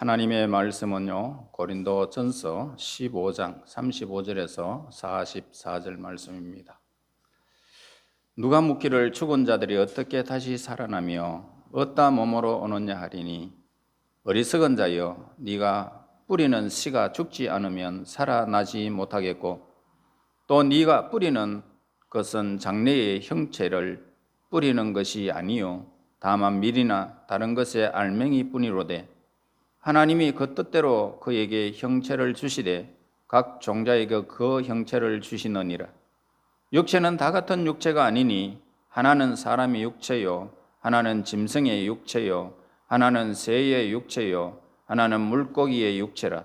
하나님의 말씀은요, 고린도전서 15장 35절에서 44절 말씀입니다. 누가 묻기를 죽은 자들이 어떻게 다시 살아나며 어떠한 몸으로 오느냐 하리니, 어리석은 자여, 네가 뿌리는 씨가 죽지 않으면 살아나지 못하겠고, 또 네가 뿌리는 것은 장래의 형체를 뿌리는 것이 아니요 다만 밀이나 다른 것의 알맹이 뿐이로되, 하나님이 그 뜻대로 그에게 형체를 주시되 각 종자에게 그 형체를 주시느니라. 육체는 다 같은 육체가 아니니, 하나는 사람의 육체요, 하나는 짐승의 육체요, 하나는 새의 육체요, 하나는 물고기의 육체라.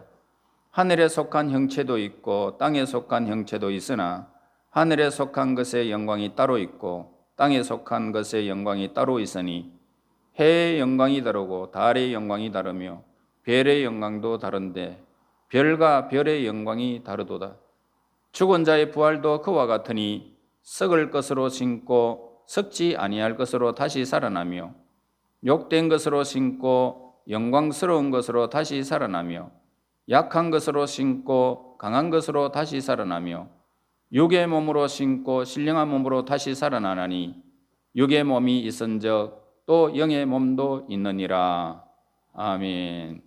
하늘에 속한 형체도 있고 땅에 속한 형체도 있으나, 하늘에 속한 것의 영광이 따로 있고 땅에 속한 것의 영광이 따로 있으니, 해의 영광이 다르고 달의 영광이 다르며 별의 영광도 다른데 별과 별의 영광이 다르도다. 죽은 자의 부활도 그와 같으니, 썩을 것으로 심고 썩지 아니할 것으로 다시 살아나며, 욕된 것으로 심고 영광스러운 것으로 다시 살아나며, 약한 것으로 심고 강한 것으로 다시 살아나며, 육의 몸으로 심고 신령한 몸으로 다시 살아나나니, 육의 몸이 있은즉 또 영의 몸도 있느니라. 아멘.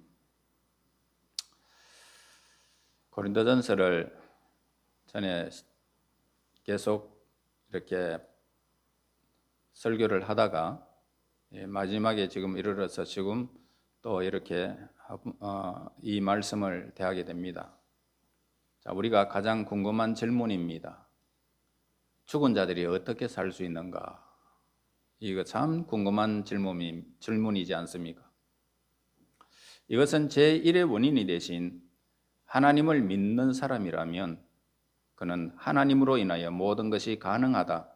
고린도전서를 전에 계속 이렇게 설교를 하다가 마지막에 지금 이르러서 지금 또 이렇게 이 말씀을 대하게 됩니다. 자, 우리가 가장 궁금한 질문입니다. 죽은 자들이 어떻게 살 수 있는가? 이거 참 궁금한 질문이지 않습니까? 이것은 제1의 원인이 되신 하나님을 믿는 사람이라면 그는 하나님으로 인하여 모든 것이 가능하다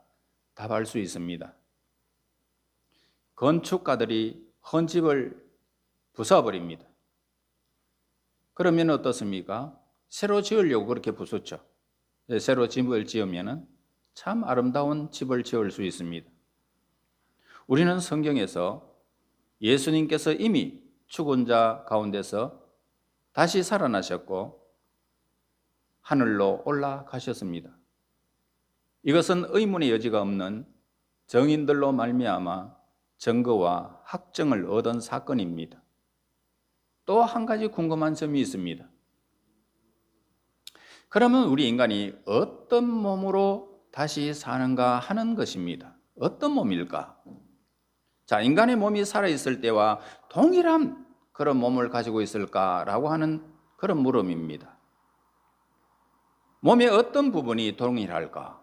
답할 수 있습니다. 건축가들이 헌 집을 부숴버립니다. 그러면 어떻습니까? 새로 지으려고 그렇게 부쉈죠. 새로 집을 지으면 참 아름다운 집을 지을 수 있습니다. 우리는 성경에서 예수님께서 이미 죽은 자 가운데서 다시 살아나셨고 하늘로 올라가셨습니다. 이것은 의문의 여지가 없는 증인들로 말미암아 증거와 확정을 얻은 사건입니다. 또 한 가지 궁금한 점이 있습니다. 그러면 우리 인간이 어떤 몸으로 다시 사는가 하는 것입니다. 어떤 몸일까? 자, 인간의 몸이 살아있을 때와 동일한 그런 몸을 가지고 있을까라고 하는 그런 물음입니다. 몸의 어떤 부분이 동일할까?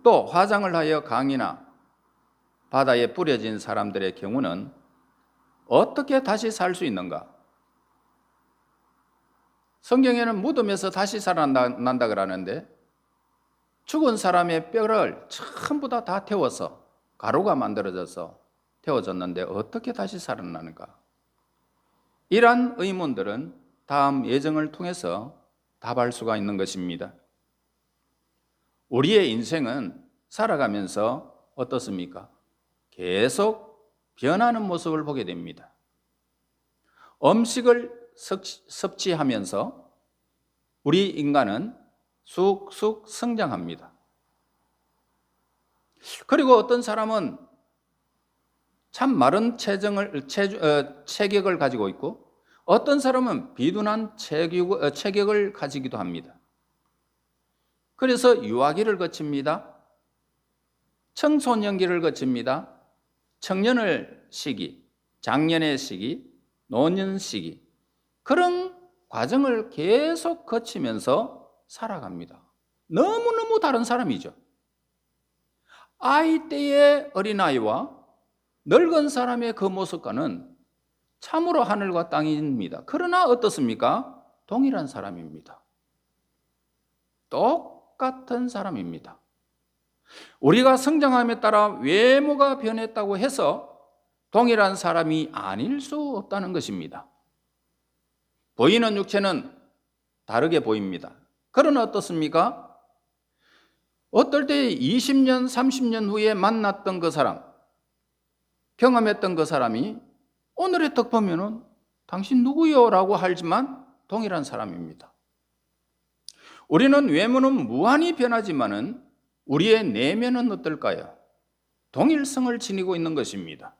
또 화장을 하여 강이나 바다에 뿌려진 사람들의 경우는 어떻게 다시 살 수 있는가? 성경에는 무덤에서 다시 살아난다 그러는데, 죽은 사람의 뼈를 전부 다 태워서 가루가 만들어져서 태워졌는데 어떻게 다시 살아나는가? 이러한 의문들은 다음 예정을 통해서 답할 수가 있는 것입니다. 우리의 인생은 살아가면서 어떻습니까? 계속 변하는 모습을 보게 됩니다. 음식을 섭취하면서 우리 인간은 쑥쑥 성장합니다. 그리고 어떤 사람은 참 마른 체격을 가지고 있고, 어떤 사람은 비둔한 체격을 가지기도 합니다. 그래서 유아기를 거칩니다. 청소년기를 거칩니다. 청년의 시기, 장년의 시기, 노년 시기, 그런 과정을 계속 거치면서 살아갑니다. 너무너무 다른 사람이죠. 아이 때의 어린아이와 늙은 사람의 그 모습과는 참으로 하늘과 땅입니다. 그러나 어떻습니까? 동일한 사람입니다. 똑같은 사람입니다. 우리가 성장함에 따라 외모가 변했다고 해서 동일한 사람이 아닐 수 없다는 것입니다. 보이는 육체는 다르게 보입니다. 그러나 어떻습니까? 어떨 때 20년, 30년 후에 만났던 그 사람, 경험했던 그 사람이 오늘의 딱 보면은 당신 누구요? 라고 하지만 동일한 사람입니다. 우리는 외모는 무한히 변하지만은 우리의 내면은 어떨까요? 동일성을 지니고 있는 것입니다.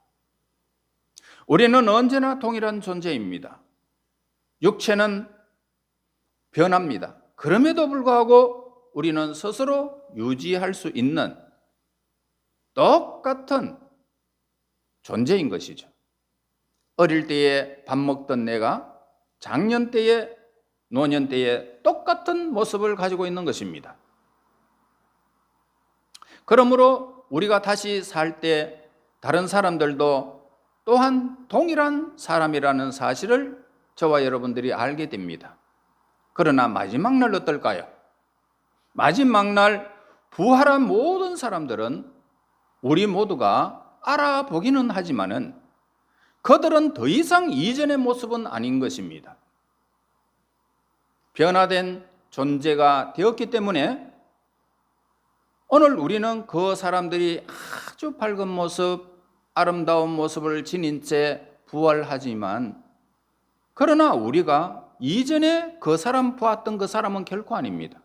우리는 언제나 동일한 존재입니다. 육체는 변합니다. 그럼에도 불구하고 우리는 스스로 유지할 수 있는 똑같은 존재인 것이죠. 어릴 때에 밥 먹던 내가 장년 때에 노년 때에 똑같은 모습을 가지고 있는 것입니다. 그러므로 우리가 다시 살 때 다른 사람들도 또한 동일한 사람이라는 사실을 저와 여러분들이 알게 됩니다. 그러나 마지막 날 어떨까요? 마지막 날 부활한 모든 사람들은 우리 모두가 알아보기는 하지만은 그들은 더 이상 이전의 모습은 아닌 것입니다. 변화된 존재가 되었기 때문에 오늘 우리는 그 사람들이 아주 밝은 모습, 아름다운 모습을 지닌 채 부활하지만 그러나 우리가 이전에 그 사람 보았던 그 사람은 결코 아닙니다.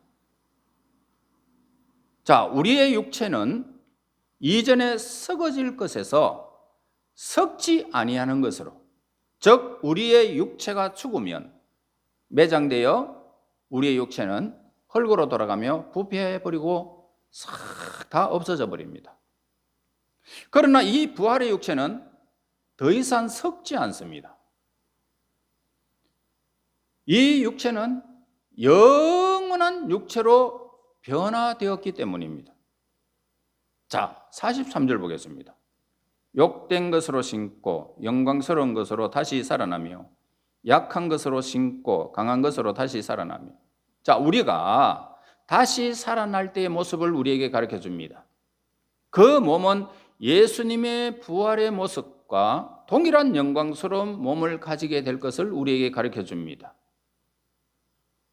자, 우리의 육체는 이전에 썩어질 것에서 썩지 아니하는 것으로, 즉 우리의 육체가 죽으면 매장되어 우리의 육체는 흙으로 돌아가며 부패해버리고 싹 다 없어져 버립니다. 그러나 이 부활의 육체는 더 이상 썩지 않습니다. 이 육체는 영원한 육체로 변화되었기 때문입니다. 자, 43절 보겠습니다. 욕된 것으로 신고 영광스러운 것으로 다시 살아나며 약한 것으로 신고 강한 것으로 다시 살아나며. 자, 우리가 다시 살아날 때의 모습을 우리에게 가르쳐 줍니다. 그 몸은 예수님의 부활의 모습과 동일한 영광스러운 몸을 가지게 될 것을 우리에게 가르쳐 줍니다.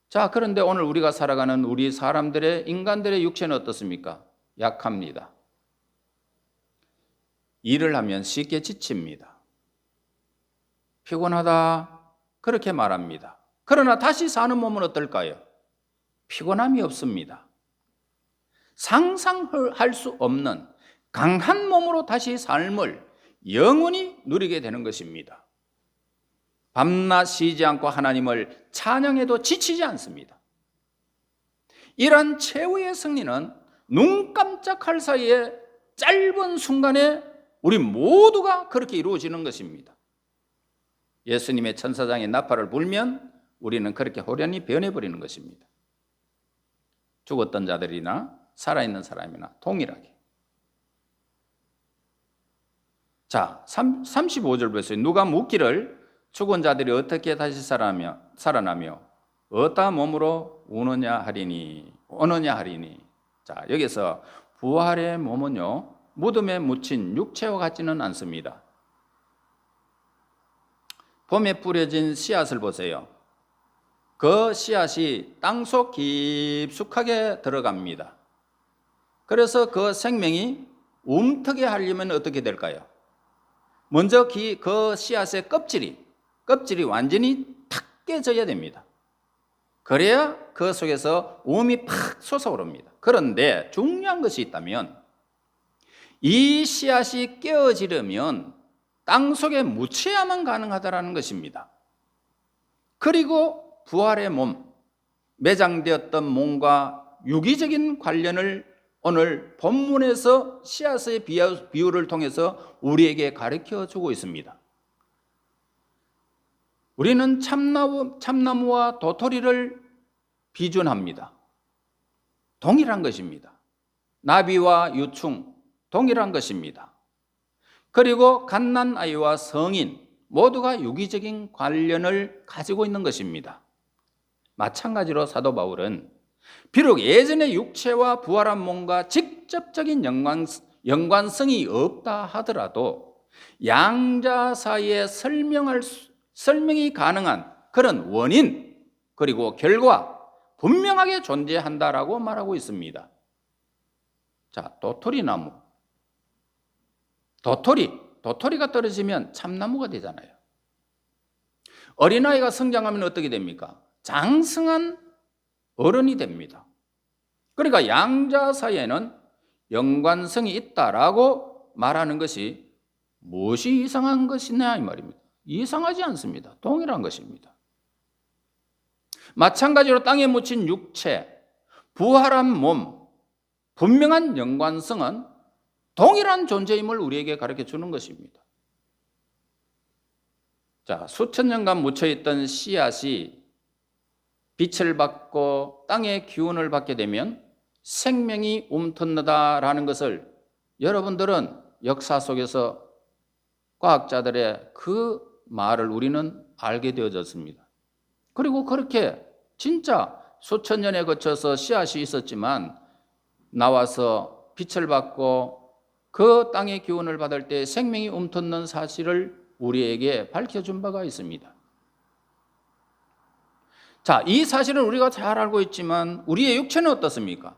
자, 그런데 오늘 우리가 살아가는 우리 사람들의, 인간들의 육체는 어떻습니까? 약합니다. 일을 하면 쉽게 지칩니다. 피곤하다, 그렇게 말합니다. 그러나 다시 사는 몸은 어떨까요? 피곤함이 없습니다. 상상할 수 없는 강한 몸으로 다시 삶을 영원히 누리게 되는 것입니다. 밤낮 쉬지 않고 하나님을 찬양해도 지치지 않습니다. 이러한 최후의 승리는 눈 깜짝할 사이에 짧은 순간에 우리 모두가 그렇게 이루어지는 것입니다. 예수님의 천사장의 나팔을 불면 우리는 그렇게 호련히 변해버리는 것입니다. 죽었던 자들이나 살아있는 사람이나 동일하게. 자, 35절 보세요. 누가 묻기를 죽은 자들이 어떻게 다시 살아나며 어떠한 몸으로 오느냐 하리니. 자, 여기서 부활의 몸은요, 무덤에 묻힌 육체와 같지는 않습니다. 봄에 뿌려진 씨앗을 보세요. 그 씨앗이 땅속 깊숙하게 들어갑니다. 그래서 그 생명이 움트게 하려면 어떻게 될까요? 먼저 그 씨앗의 껍질이 완전히 탁 깨져야 됩니다. 그래야 그 속에서 움이 팍 솟아오릅니다. 그런데 중요한 것이 있다면 이 씨앗이 깨어지려면 땅속에 묻혀야만 가능하다는 것입니다. 그리고 부활의 몸, 매장되었던 몸과 유기적인 관련을 오늘 본문에서 씨앗의 비유를 통해서 우리에게 가르쳐 주고 있습니다. 우리는 참나무와 도토리를 비준합니다. 동일한 것입니다. 나비와 유충, 동일한 것입니다. 그리고 갓난아이와 성인 모두가 유기적인 관련을 가지고 있는 것입니다. 마찬가지로 사도 바울은 비록 예전의 육체와 부활한 몸과 직접적인 연관성이 없다 하더라도 양자 사이에 설명이 가능한 그런 원인 그리고 결과 분명하게 존재한다라고 말하고 있습니다. 자, 도토리나무. 도토리가 떨어지면 참나무가 되잖아요. 어린아이가 성장하면 어떻게 됩니까? 장성한 어른이 됩니다. 그러니까 양자 사이에는 연관성이 있다라고 말하는 것이 무엇이 이상한 것이냐 이 말입니다. 이상하지 않습니다. 동일한 것입니다. 마찬가지로 땅에 묻힌 육체, 부활한 몸, 분명한 연관성은 동일한 존재임을 우리에게 가르쳐 주는 것입니다. 자, 수천 년간 묻혀있던 씨앗이 빛을 받고 땅의 기운을 받게 되면 생명이 움튼다라는 것을 여러분들은 역사 속에서 과학자들의 그 말을 우리는 알게 되어졌습니다. 그리고 그렇게 진짜 수천 년에 거쳐서 씨앗이 있었지만 나와서 빛을 받고 그 땅의 기운을 받을 때 생명이 움튼는 사실을 우리에게 밝혀준 바가 있습니다. 자, 이 사실은 우리가 잘 알고 있지만 우리의 육체는 어떻습니까?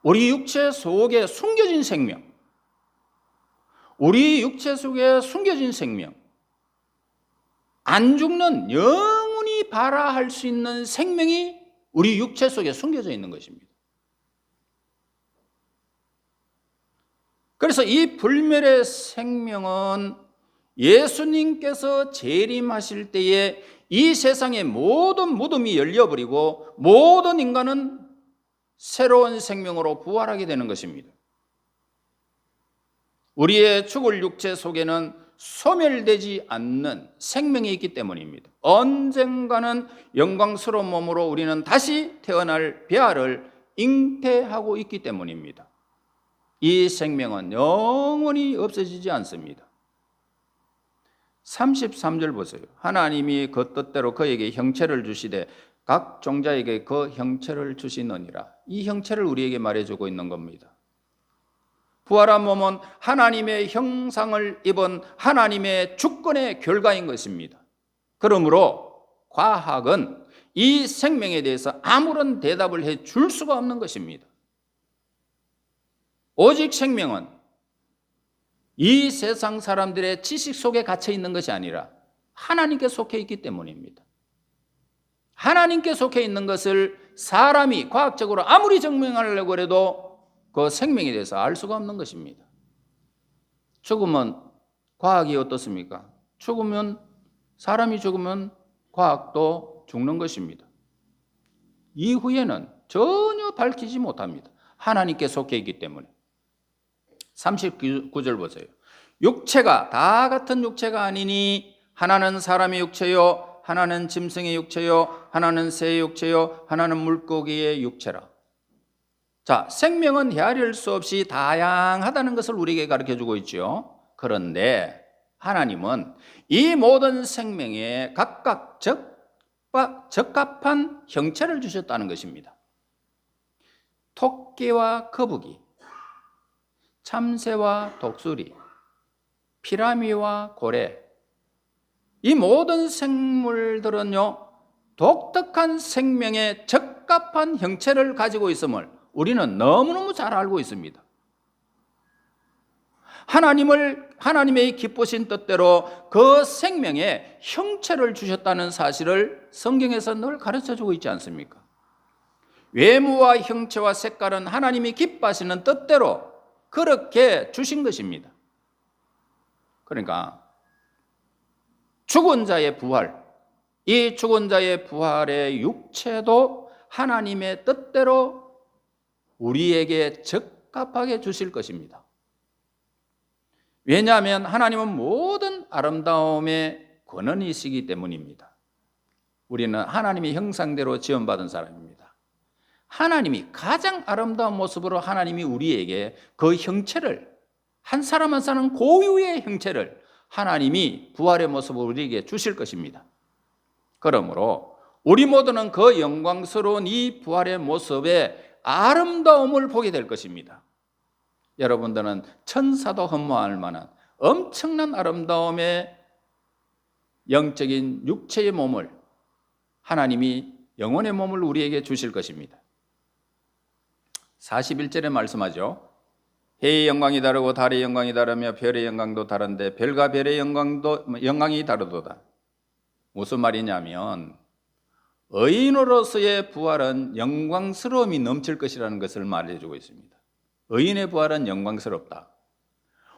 우리 육체 속에 숨겨진 생명, 우리 육체 속에 숨겨진 생명, 안 죽는 영원히 발화할 수 있는 생명이 우리 육체 속에 숨겨져 있는 것입니다. 그래서 이 불멸의 생명은 예수님께서 재림하실 때에 이 세상의 모든 무덤이 열려버리고 모든 인간은 새로운 생명으로 부활하게 되는 것입니다. 우리의 죽을 육체 속에는 소멸되지 않는 생명이 있기 때문입니다. 언젠가는 영광스러운 몸으로 우리는 다시 태어날 배아를 잉태하고 있기 때문입니다. 이 생명은 영원히 없어지지 않습니다. 33절 보세요. 하나님이 그 뜻대로 그에게 형체를 주시되 각 종자에게 그 형체를 주시느니라. 이 형체를 우리에게 말해주고 있는 겁니다. 부활한 몸은 하나님의 형상을 입은 하나님의 주권의 결과인 것입니다. 그러므로 과학은 이 생명에 대해서 아무런 대답을 해줄 수가 없는 것입니다. 오직 생명은 이 세상 사람들의 지식 속에 갇혀 있는 것이 아니라 하나님께 속해 있기 때문입니다. 하나님께 속해 있는 것을 사람이 과학적으로 아무리 증명하려고 해도 그 생명에 대해서 알 수가 없는 것입니다. 죽으면 과학이 어떻습니까? 사람이 죽으면 과학도 죽는 것입니다. 이후에는 전혀 밝히지 못합니다. 하나님께 속해 있기 때문에. 39절 보세요. 육체가 다 같은 육체가 아니니 하나는 사람의 육체요, 하나는 짐승의 육체요, 하나는 새의 육체요, 하나는 물고기의 육체라. 자, 생명은 헤아릴 수 없이 다양하다는 것을 우리에게 가르쳐주고 있죠. 그런데 하나님은 이 모든 생명에 각각 적합한 형체를 주셨다는 것입니다. 토끼와 거북이, 참새와 독수리, 피라미와 고래, 이 모든 생물들은요 독특한 생명에 적합한 형체를 가지고 있음을 우리는 너무너무 잘 알고 있습니다. 하나님의 기쁘신 뜻대로 그 생명에 형체를 주셨다는 사실을 성경에서 늘 가르쳐주고 있지 않습니까? 외모와 형체와 색깔은 하나님이 기뻐하시는 뜻대로 그렇게 주신 것입니다. 그러니까 죽은 자의 부활, 이 죽은 자의 부활의 육체도 하나님의 뜻대로 우리에게 적합하게 주실 것입니다. 왜냐하면 하나님은 모든 아름다움의 권원이시기 때문입니다. 우리는 하나님의 형상대로 지원받은 사람입니다. 하나님이 가장 아름다운 모습으로 하나님이 우리에게 그 형체를, 한 사람 한 사람 고유의 형체를 하나님이 부활의 모습으로 우리에게 주실 것입니다. 그러므로 우리 모두는 그 영광스러운 이 부활의 모습의 아름다움을 보게 될 것입니다. 여러분들은 천사도 흠모할 만한 엄청난 아름다움의 영적인 육체의 몸을 하나님이 영혼의 몸을 우리에게 주실 것입니다. 41절에 말씀하죠. 해의 영광이 다르고 달의 영광이 다르며 별의 영광도 다른데 별과 별의 영광이 다르도다. 무슨 말이냐면 의인으로서의 부활은 영광스러움이 넘칠 것이라는 것을 말해주고 있습니다. 의인의 부활은 영광스럽다.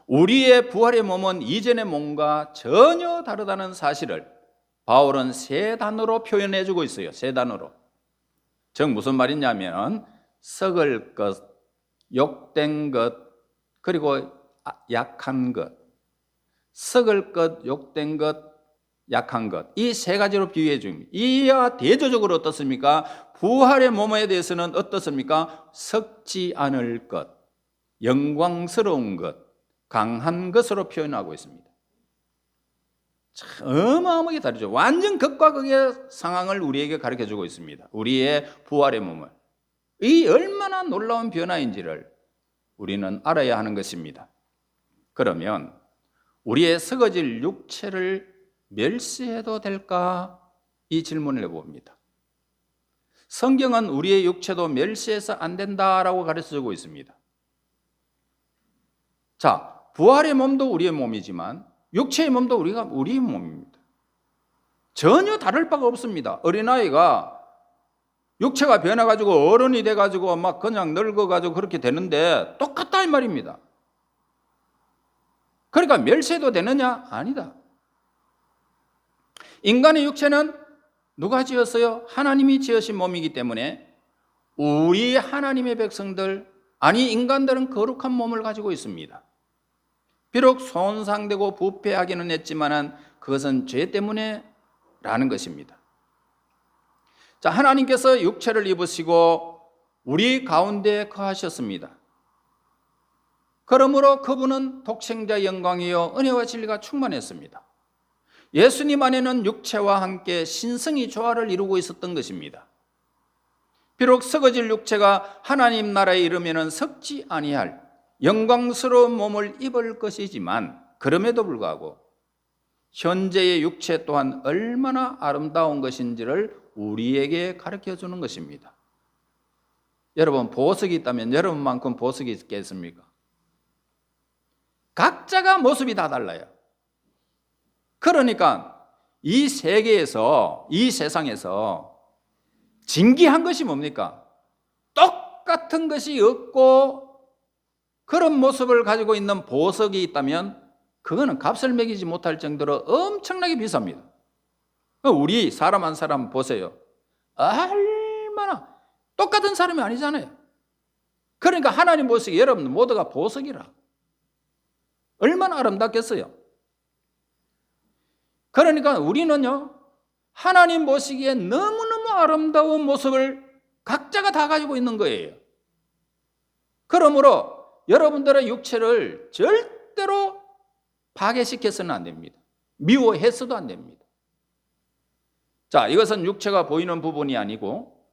우리의 부활의 몸은 이전의 몸과 전혀 다르다는 사실을 바울은 세 단어로 표현해주고 있어요. 세 단어로. 즉 무슨 말이냐면 썩을 것, 욕된 것, 그리고 약한 것. 썩을 것, 욕된 것, 약한 것. 이 세 가지로 비유해 줍니다. 이와 대조적으로 어떻습니까? 부활의 몸에 대해서는 어떻습니까? 썩지 않을 것, 영광스러운 것, 강한 것으로 표현하고 있습니다. 참 어마어마하게 다르죠. 완전 극과 극의 상황을 우리에게 가르쳐주고 있습니다. 우리의 부활의 몸을. 이 얼마나 놀라운 변화인지를 우리는 알아야 하는 것입니다. 그러면 우리의 썩어질 육체를 멸시해도 될까? 이 질문을 해봅니다. 성경은 우리의 육체도 멸시해서 안 된다라고 가르쳐주고 있습니다. 자, 부활의 몸도 우리의 몸이지만 육체의 몸도 우리의 몸입니다. 전혀 다를 바가 없습니다. 어린아이가 육체가 변해가지고 어른이 돼가지고 막 그냥 늙어가지고 그렇게 되는데 똑같다 이 말입니다. 그러니까 멸시해도 되느냐? 아니다. 인간의 육체는 누가 지었어요? 하나님이 지으신 몸이기 때문에 우리 하나님의 백성들, 아니 인간들은 거룩한 몸을 가지고 있습니다. 비록 손상되고 부패하기는 했지만 그것은 죄 때문에 라는 것입니다. 자, 하나님께서 육체를 입으시고 우리 가운데 거하셨습니다. 그러므로 그분은 독생자의 영광이요 은혜와 진리가 충만했습니다. 예수님 안에는 육체와 함께 신성이 조화를 이루고 있었던 것입니다. 비록 썩어질 육체가 하나님 나라에 이르면 썩지 아니할 영광스러운 몸을 입을 것이지만 그럼에도 불구하고 현재의 육체 또한 얼마나 아름다운 것인지를 우리에게 가르쳐주는 것입니다. 여러분, 보석이 있다면 여러분만큼 보석이 있겠습니까? 각자가 모습이 다 달라요. 그러니까 이 세계에서, 이 세상에서 진귀한 것이 뭡니까? 똑같은 것이 없고 그런 모습을 가지고 있는 보석이 있다면 그거는 값을 매기지 못할 정도로 엄청나게 비쌉니다. 우리 사람 한 사람 보세요. 얼마나 똑같은 사람이 아니잖아요. 그러니까 하나님 보석이 여러분 모두가 보석이라. 얼마나 아름답겠어요. 그러니까 우리는요, 하나님 보시기에 너무너무 아름다운 모습을 각자가 다 가지고 있는 거예요. 그러므로 여러분들의 육체를 절대로 파괴시켜서는 안 됩니다. 미워해서도 안 됩니다. 자, 이것은 육체가 보이는 부분이 아니고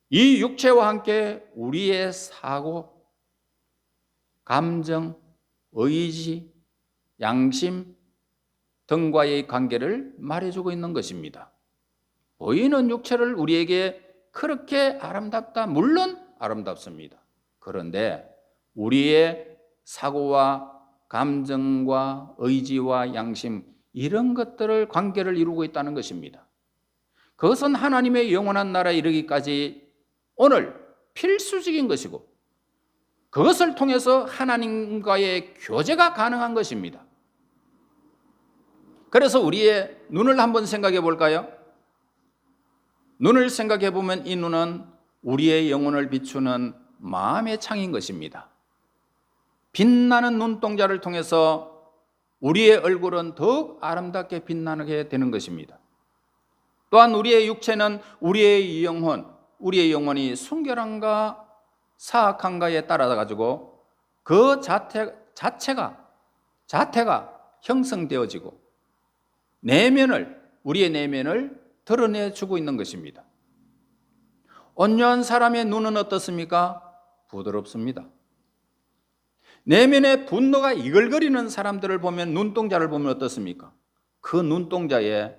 이 육체와 함께 우리의 사고, 감정, 의지, 양심 등과의 관계를 말해주고 있는 것입니다. 보이는 육체를 우리에게 그렇게 아름답다? 물론 아름답습니다. 그런데 우리의 사고와 감정과 의지와 양심 이런 것들을 관계를 이루고 있다는 것입니다. 그것은 하나님의 영원한 나라에 이르기까지 오늘 필수적인 것이고 그것을 통해서 하나님과의 교제가 가능한 것입니다. 그래서 우리의 눈을 한번 생각해 볼까요? 눈을 생각해 보면 이 눈은 우리의 영혼을 비추는 마음의 창인 것입니다. 빛나는 눈동자를 통해서 우리의 얼굴은 더욱 아름답게 빛나게 되는 것입니다. 또한 우리의 육체는 우리의 영혼, 우리의 영혼이 순결함과 사악함과에 따라가지고 그 자태가 형성되어지고 우리의 내면을 드러내주고 있는 것입니다. 온유한 사람의 눈은 어떻습니까? 부드럽습니다. 내면의 분노가 이글거리는 사람들을 보면 눈동자를 보면 어떻습니까? 그 눈동자에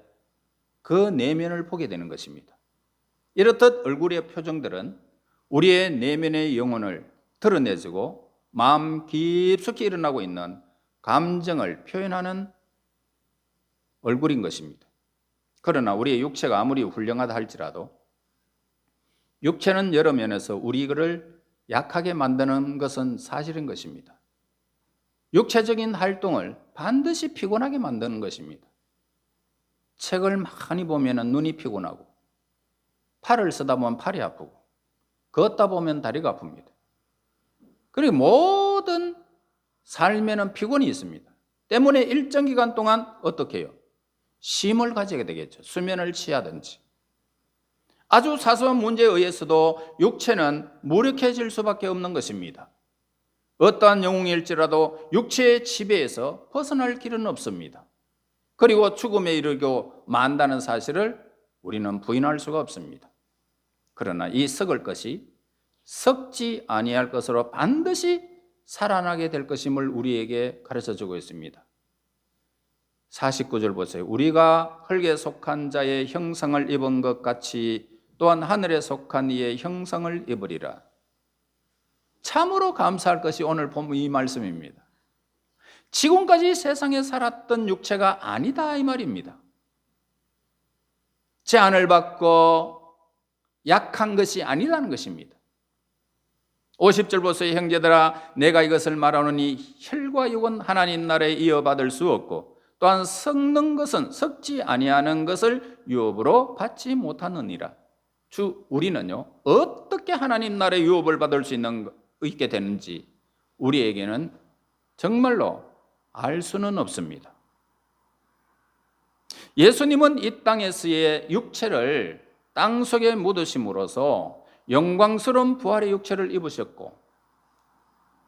그 내면을 보게 되는 것입니다. 이렇듯 얼굴의 표정들은 우리의 내면의 영혼을 드러내주고 마음 깊숙이 일어나고 있는 감정을 표현하는 얼굴인 것입니다. 그러나 우리의 육체가 아무리 훌륭하다 할지라도 육체는 여러 면에서 우리를 약하게 만드는 것은 사실인 것입니다. 육체적인 활동을 반드시 피곤하게 만드는 것입니다. 책을 많이 보면 눈이 피곤하고, 팔을 쓰다 보면 팔이 아프고, 걷다 보면 다리가 아픕니다. 그리고 모든 삶에는 피곤이 있습니다. 때문에 일정 기간 동안 어떻게 해요? 쉼을 가지게 되겠죠. 수면을 취하든지. 아주 사소한 문제에 의해서도 육체는 무력해질 수밖에 없는 것입니다. 어떠한 영웅일지라도 육체의 지배에서 벗어날 길은 없습니다. 그리고 죽음에 이르고 만다는 사실을 우리는 부인할 수가 없습니다. 그러나 이 썩을 것이 썩지 아니할 것으로 반드시 살아나게 될 것임을 우리에게 가르쳐주고 있습니다. 49절 보세요. 우리가 흙에 속한 자의 형상을 입은 것 같이 또한 하늘에 속한 이의 형상을 입으리라. 참으로 감사할 것이 오늘 본 이 말씀입니다. 지금까지 세상에 살았던 육체가 아니다 이 말입니다. 제한을 받고 약한 것이 아니라는 것입니다. 50절 보세요. 형제들아, 내가 이것을 말하노니 혈과 육은 하나님 나라에 이어받을 수 없고 또한 썩는 것은 썩지 아니하는 것을 유업으로 받지 못하느니라. 우리는요, 어떻게 하나님 나라의 유업을 받을 수 있게 되는지 우리에게는 정말로 알 수는 없습니다. 예수님은 이 땅에서의 육체를 땅 속에 묻으심으로써 영광스러운 부활의 육체를 입으셨고,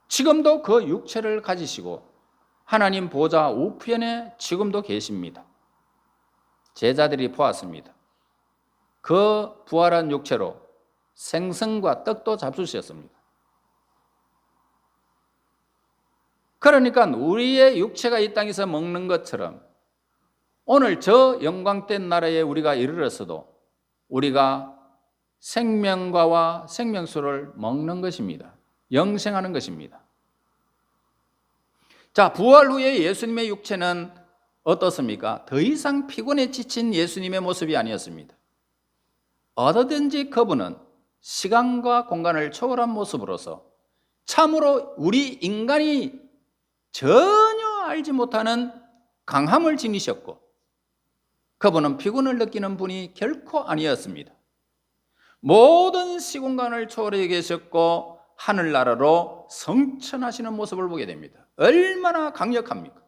지금도 그 육체를 가지시고 하나님 보좌 우편에 지금도 계십니다. 제자들이 보았습니다. 그 부활한 육체로 생선과 떡도 잡수셨습니다. 그러니까 우리의 육체가 이 땅에서 먹는 것처럼 오늘 저 영광된 나라에 우리가 이르렀어도 우리가 생명과와 생명수를 먹는 것입니다. 영생하는 것입니다. 자, 부활 후에 예수님의 육체는 어떻습니까? 더 이상 피곤에 지친 예수님의 모습이 아니었습니다. 어디든지 그분은 시간과 공간을 초월한 모습으로서 참으로 우리 인간이 전혀 알지 못하는 강함을 지니셨고, 그분은 피곤을 느끼는 분이 결코 아니었습니다. 모든 시공간을 초월해 계셨고 하늘나라로 성천하시는 모습을 보게 됩니다. 얼마나 강력합니까?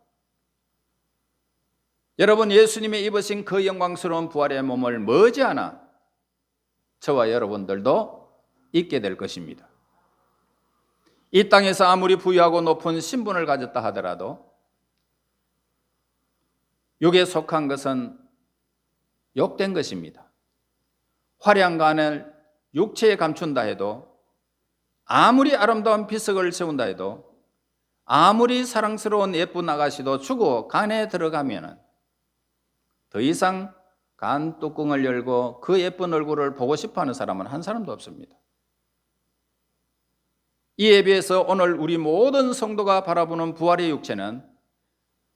여러분, 예수님이 입으신 그 영광스러운 부활의 몸을 머지않아 저와 여러분들도 입게 될 것입니다. 이 땅에서 아무리 부유하고 높은 신분을 가졌다 하더라도 육에 속한 것은 욕된 것입니다. 화려한 간을 육체에 감춘다 해도, 아무리 아름다운 비석을 세운다 해도, 아무리 사랑스러운 예쁜 아가씨도 주고 간에 들어가면 더 이상 간 뚜껑을 열고 그 예쁜 얼굴을 보고 싶어하는 사람은 한 사람도 없습니다. 이에 비해서 오늘 우리 모든 성도가 바라보는 부활의 육체는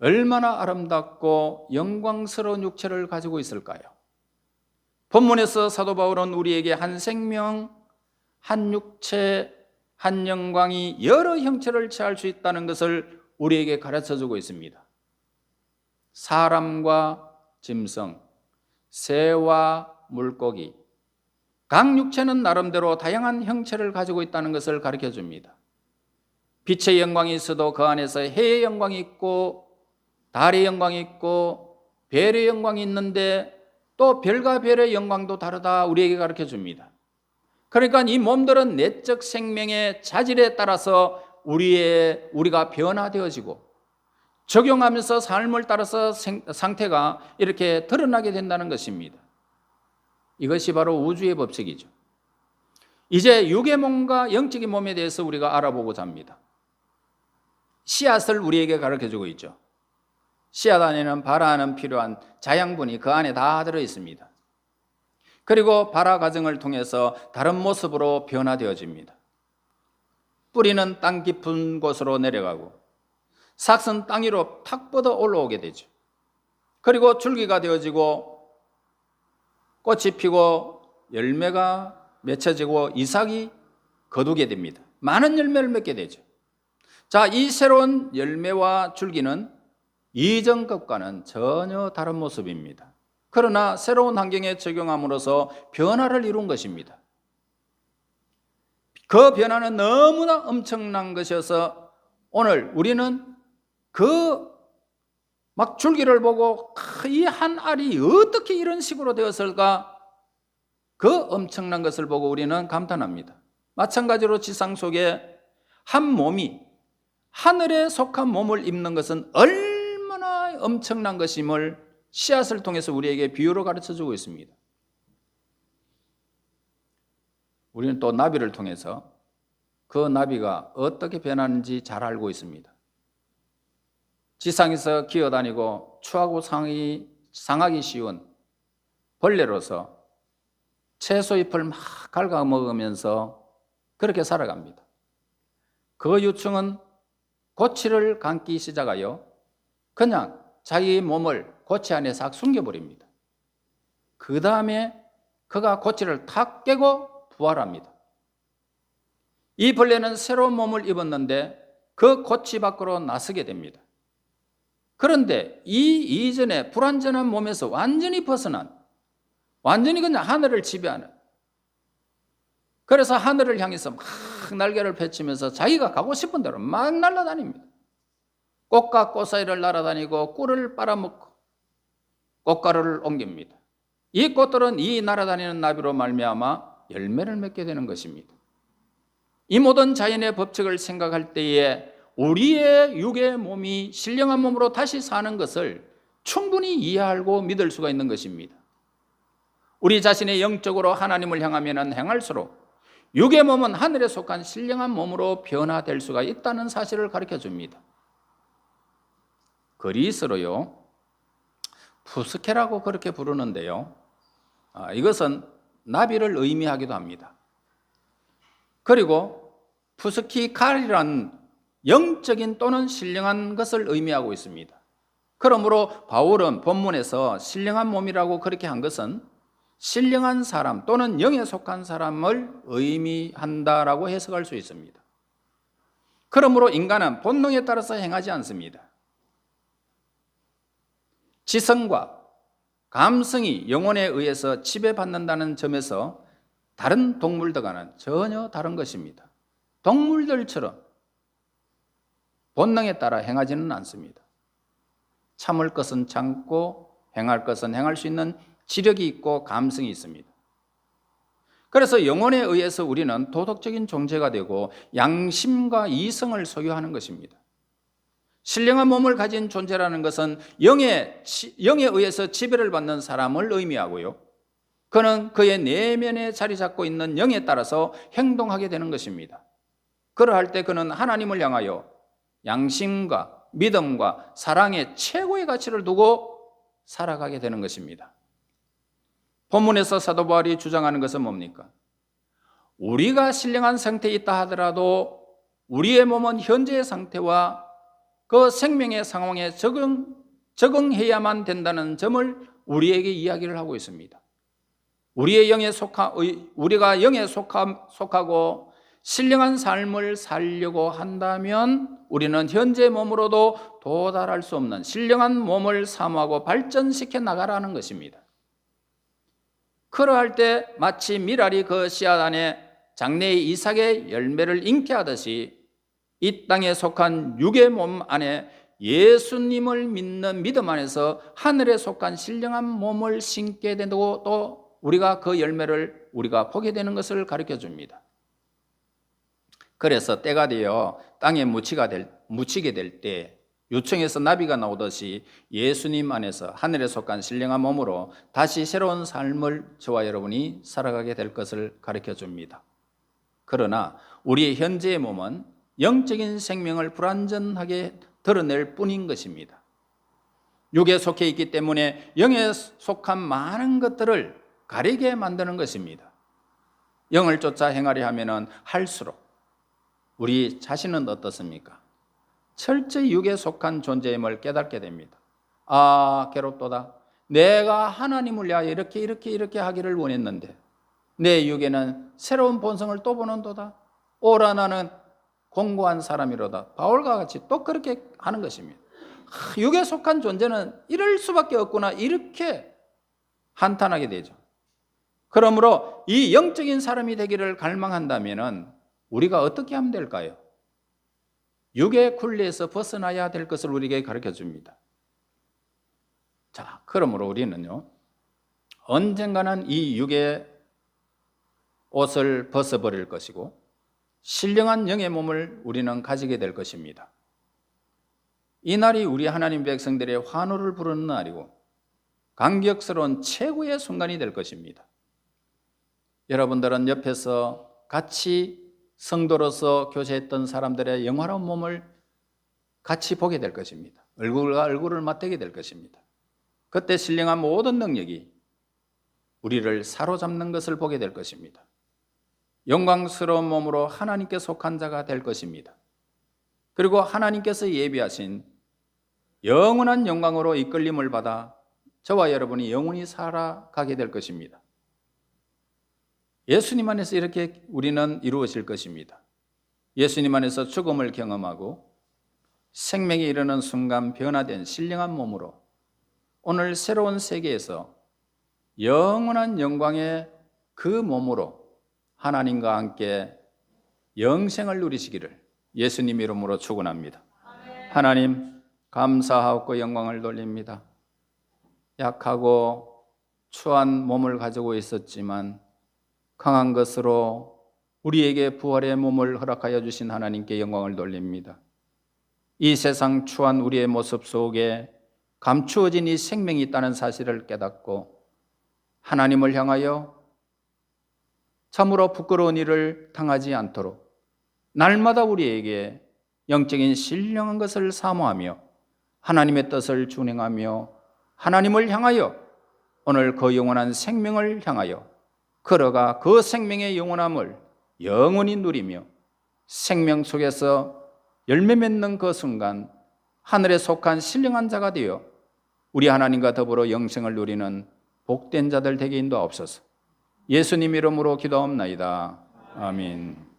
얼마나 아름답고 영광스러운 육체를 가지고 있을까요? 본문에서 사도 바울은 우리에게 한 생명, 한 육체, 한 영광이 여러 형체를 취할 수 있다는 것을 우리에게 가르쳐주고 있습니다. 사람과 짐승, 새와 물고기, 각 육체는 나름대로 다양한 형체를 가지고 있다는 것을 가르쳐줍니다. 빛의 영광이 있어도 그 안에서 해의 영광이 있고, 달의 영광이 있고, 별의 영광이 있는데 또 별과 별의 영광도 다르다 우리에게 가르쳐줍니다. 그러니까 이 몸들은 내적 생명의 자질에 따라서 우리가 변화되어지고 적용하면서 삶을 따라서 상태가 이렇게 드러나게 된다는 것입니다. 이것이 바로 우주의 법칙이죠. 이제 육의 몸과 영적인 몸에 대해서 우리가 알아보고자 합니다. 씨앗을 우리에게 가르쳐주고 있죠. 씨앗 안에는 발화하는 필요한 자양분이 그 안에 다 들어 있습니다. 그리고 발화 과정을 통해서 다른 모습으로 변화되어집니다. 뿌리는 땅 깊은 곳으로 내려가고 삭은 땅 위로 탁 뻗어 올라오게 되죠. 그리고 줄기가 되어지고 꽃이 피고 열매가 맺혀지고 이삭이 거두게 됩니다. 많은 열매를 맺게 되죠. 자, 이 새로운 열매와 줄기는 이전 것과는 전혀 다른 모습입니다. 그러나 새로운 환경에 적용함으로써 변화를 이룬 것입니다. 그 변화는 너무나 엄청난 것이어서 오늘 우리는 그 막 줄기를 보고 이 한 알이 어떻게 이런 식으로 되었을까? 그 엄청난 것을 보고 우리는 감탄합니다. 마찬가지로 지상 속에 한 몸이 하늘에 속한 몸을 입는 것은 얼마나 엄청난 것임을 씨앗을 통해서 우리에게 비유로 가르쳐주고 있습니다. 우리는 또 나비를 통해서 그 나비가 어떻게 변하는지 잘 알고 있습니다. 지상에서 기어다니고 추하고 상하기 쉬운 벌레로서 채소 잎을 막 갉아먹으면서 그렇게 살아갑니다. 그 유충은 고치를 감기 시작하여 그냥 자기 몸을 고치 안에 싹 숨겨버립니다. 그 다음에 그가 고치를 탁 깨고 부활합니다. 이 벌레는 새로운 몸을 입었는데 그 고치 밖으로 나서게 됩니다. 그런데 이 이전에 불완전한 몸에서 완전히 벗어난, 완전히 그냥 하늘을 지배하는, 그래서 하늘을 향해서 막 날개를 펼치면서 자기가 가고 싶은 대로 막 날아다닙니다. 꽃과 꽃 사이를 날아다니고 꿀을 빨아먹고 꽃가루를 옮깁니다. 이 꽃들은 이 날아다니는 나비로 말미암아 열매를 맺게 되는 것입니다. 이 모든 자연의 법칙을 생각할 때에 우리의 육의 몸이 신령한 몸으로 다시 사는 것을 충분히 이해하고 믿을 수가 있는 것입니다. 우리 자신의 영적으로 하나님을 향하면 행할수록 육의 몸은 하늘에 속한 신령한 몸으로 변화될 수가 있다는 사실을 가르쳐 줍니다. 그리스로요, 푸스케라고 그렇게 부르는데요, 이것은 나비를 의미하기도 합니다. 그리고 푸스키칼이란 영적인 또는 신령한 것을 의미하고 있습니다. 그러므로 바울은 본문에서 신령한 몸이라고 그렇게 한 것은 신령한 사람 또는 영에 속한 사람을 의미한다라고 해석할 수 있습니다. 그러므로 인간은 본능에 따라서 행하지 않습니다. 지성과 감성이 영혼에 의해서 지배받는다는 점에서 다른 동물들과는 전혀 다른 것입니다. 동물들처럼 본능에 따라 행하지는 않습니다. 참을 것은 참고 행할 것은 행할 수 있는 지력이 있고 감성이 있습니다. 그래서 영혼에 의해서 우리는 도덕적인 존재가 되고 양심과 이성을 소유하는 것입니다. 신령한 몸을 가진 존재라는 것은 영에 의해서 지배를 받는 사람을 의미하고요. 그는 그의 내면에 자리 잡고 있는 영에 따라서 행동하게 되는 것입니다. 그러할 때 그는 하나님을 향하여 양심과 믿음과 사랑의 최고의 가치를 두고 살아가게 되는 것입니다. 본문에서 사도 바울이 주장하는 것은 뭡니까? 우리가 신령한 상태에 있다 하더라도 우리의 몸은 현재의 상태와 그 생명의 상황에 적응해야만 된다는 점을 우리에게 이야기를 하고 있습니다. 우리가 영에 속하고 신령한 삶을 살려고 한다면 우리는 현재 몸으로도 도달할 수 없는 신령한 몸을 사모하고 발전시켜 나가라는 것입니다. 그러할 때 마치 미랄이 그 씨앗 안에 장래의 이삭의 열매를 잉태하듯이 이 땅에 속한 육의 몸 안에 예수님을 믿는 믿음 안에서 하늘에 속한 신령한 몸을 심게 되고 또 우리가 그 열매를 우리가 보게 되는 것을 가르쳐 줍니다. 그래서 때가 되어 땅에 묻히게 될 때 유청에서 나비가 나오듯이 예수님 안에서 하늘에 속한 신령한 몸으로 다시 새로운 삶을 저와 여러분이 살아가게 될 것을 가르쳐 줍니다. 그러나 우리의 현재의 몸은 영적인 생명을 불완전하게 드러낼 뿐인 것입니다. 육에 속해 있기 때문에 영에 속한 많은 것들을 가리게 만드는 것입니다. 영을 쫓아 행하려 하면 할수록 우리 자신은 어떻습니까? 철저히 육에 속한 존재임을 깨닫게 됩니다. 아, 괴롭도다. 내가 하나님을 위하여 이렇게 하기를 원했는데 내 육에는 새로운 본성을 또 보는도다. 오라 나는 공고한 사람이로다. 바울과 같이 또 그렇게 하는 것입니다. 육에 속한 존재는 이럴 수밖에 없구나, 이렇게 한탄하게 되죠. 그러므로 이 영적인 사람이 되기를 갈망한다면 우리가 어떻게 하면 될까요? 육의 굴레에서 벗어나야 될 것을 우리에게 가르쳐 줍니다. 자, 그러므로 우리는요, 언젠가는 이 육의 옷을 벗어버릴 것이고 신령한 영의 몸을 우리는 가지게 될 것입니다. 이 날이 우리 하나님 백성들의 환호를 부르는 날이고 감격스러운 최고의 순간이 될 것입니다. 여러분들은 옆에서 같이 성도로서 교제했던 사람들의 영화로운 몸을 같이 보게 될 것입니다. 얼굴과 얼굴을 맞대게 될 것입니다. 그때 신령한 모든 능력이 우리를 사로잡는 것을 보게 될 것입니다. 영광스러운 몸으로 하나님께 속한 자가 될 것입니다. 그리고 하나님께서 예비하신 영원한 영광으로 이끌림을 받아 저와 여러분이 영원히 살아가게 될 것입니다. 예수님 안에서 이렇게 우리는 이루어질 것입니다. 예수님 안에서 죽음을 경험하고 생명에 이르는 순간 변화된 신령한 몸으로 오늘 새로운 세계에서 영원한 영광의 그 몸으로 하나님과 함께 영생을 누리시기를 예수님 이름으로 축원합니다. 하나님 감사하고 영광을 돌립니다. 약하고 추한 몸을 가지고 있었지만 강한 것으로 우리에게 부활의 몸을 허락하여 주신 하나님께 영광을 돌립니다. 이 세상 추한 우리의 모습 속에 감추어진 이 생명이 있다는 사실을 깨닫고 하나님을 향하여 참으로 부끄러운 일을 당하지 않도록 날마다 우리에게 영적인 신령한 것을 사모하며 하나님의 뜻을 준행하며 하나님을 향하여 오늘 그 영원한 생명을 향하여 걸어가 그 생명의 영원함을 영원히 누리며 생명 속에서 열매 맺는 그 순간 하늘에 속한 신령한 자가 되어 우리 하나님과 더불어 영생을 누리는 복된 자들 되게 인도하옵소서. 예수님 이름으로 기도하옵나이다. 아멘.